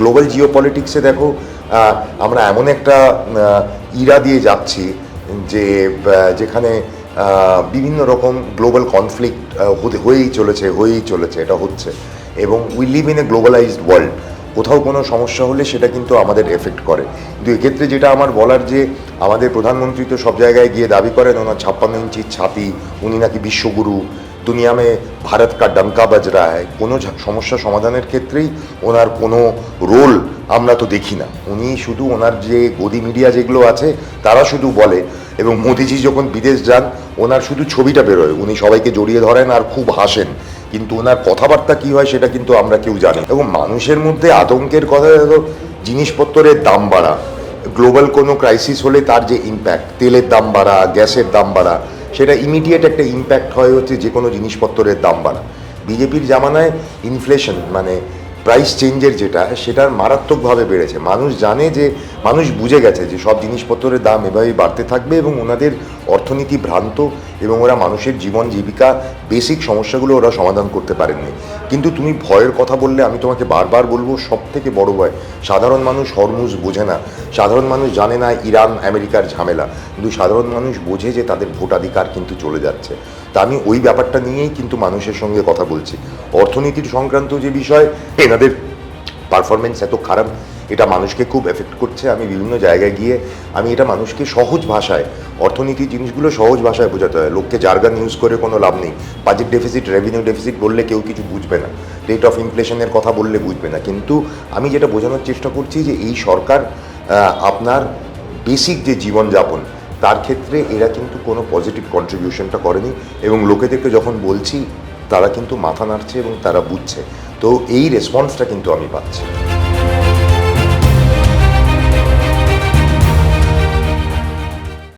Global Jio পলিটিক্সে দেখো আমরা এমন একটা ইরা দিয়ে যাচ্ছি যে যেখানে বিভিন্ন রকম গ্লোবাল কনফ্লিক্ট হয়েই চলেছে, এটা হচ্ছে। এবং we live in a globalised world. কোথাও কোনো সমস্যা হলে সেটা কিন্তু আমাদের এফেক্ট করে। কিন্তু এক্ষেত্রে যেটা আমার বলার, যে আমাদের প্রধানমন্ত্রী তো সব জায়গায় গিয়ে দাবি করেন ওনার 56 ইঞ্চির ছাতি, উনি নাকি বিশ্বগুরু, দুনিয়া মে ভারত কা ডঙ্কা বাজ রা হ্যায়। কোনো সমস্যা সমাধানের ক্ষেত্রেই ওনার কোনো রোল আমরা তো দেখি না। উনি শুধু ওনার যে গদি মিডিয়া যেগুলো আছে তারা শুধু বলে, এবং মোদিজি যখন বিদেশ যান ওনার শুধু ছবিটা বেরোয়, উনি সবাইকে জড়িয়ে ধরেন আর খুব হাসেন, কিন্তু ওনার কথাবার্তা কী হয় সেটা কিন্তু আমরা কেউ জানি। এবং মানুষের মধ্যে আতঙ্কের কথা হলো জিনিসপত্রের দাম বাড়া, গ্লোবাল কোনো ক্রাইসিস হলে তার যে ইম্প্যাক্ট, তেলের দাম বাড়া, গ্যাসের দাম বাড়া, সেটা ইমিডিয়েট একটা ইম্প্যাক্ট হয় হচ্ছে যে কোনো জিনিসপত্রের দাম বাড়া। বিজেপির জামানায় ইনফ্লেশন মানে প্রাইস চেঞ্জের সেটার মারাত্মকভাবে বেড়েছে। মানুষ জানে, যে মানুষ বুঝে গেছে যে সব জিনিসপত্রের দাম এভাবেই বাড়তে থাকবে এবং ওনাদের অর্থনীতি ভ্রান্ত, এবং ওরা মানুষের জীবন জীবিকা বেসিক সমস্যাগুলো ওরা সমাধান করতে পারেননি। কিন্তু তুমি ভয়ের কথা বললে আমি তোমাকে বারবার বলবো, সব থেকে বড় ভয় সাধারণ মানুষ হরমুজ বোঝে না, সাধারণ মানুষ জানে না ইরান আমেরিকার ঝামেলা, কিন্তু সাধারণ মানুষ বোঝে যে তাদের ভোটাধিকার কিন্তু চলে যাচ্ছে। তা আমি ওই ব্যাপারটা নিয়েই কিন্তু মানুষের সঙ্গে কথা বলছি। অর্থনীতির সংক্রান্ত যে বিষয়, এনাদের পারফরমেন্স এত খারাপ, এটা মানুষকে খুব এফেক্ট করছে। আমি বিভিন্ন জায়গায় গিয়ে আমি এটা মানুষকে সহজ ভাষায়, অর্থনীতির জিনিসগুলো সহজ ভাষায় বোঝাতে হয়। লোককে জার্গান ইউজ করে কোনো লাভ নেই। বাজেট ডেফিসিট, রেভিনিউ ডেফিসিট বললে কেউ কিছু বুঝবে না, রেট অফ ইনফ্লেশনের কথা বললে বুঝবে না। কিন্তু আমি যেটা বোঝানোর চেষ্টা করছি যে এই সরকার আপনার বেসিক যে জীবনযাপন তার ক্ষেত্রে এরা কিন্তু কোনো পজিটিভ কন্ট্রিবিউশনটা করেনি, এবং লোকেদেরকে যখন বলছি তারা কিন্তু মাথা নাড়ছে এবং তারা বুঝছে। তো এই রেসপন্সটা কিন্তু আমি পাচ্ছি।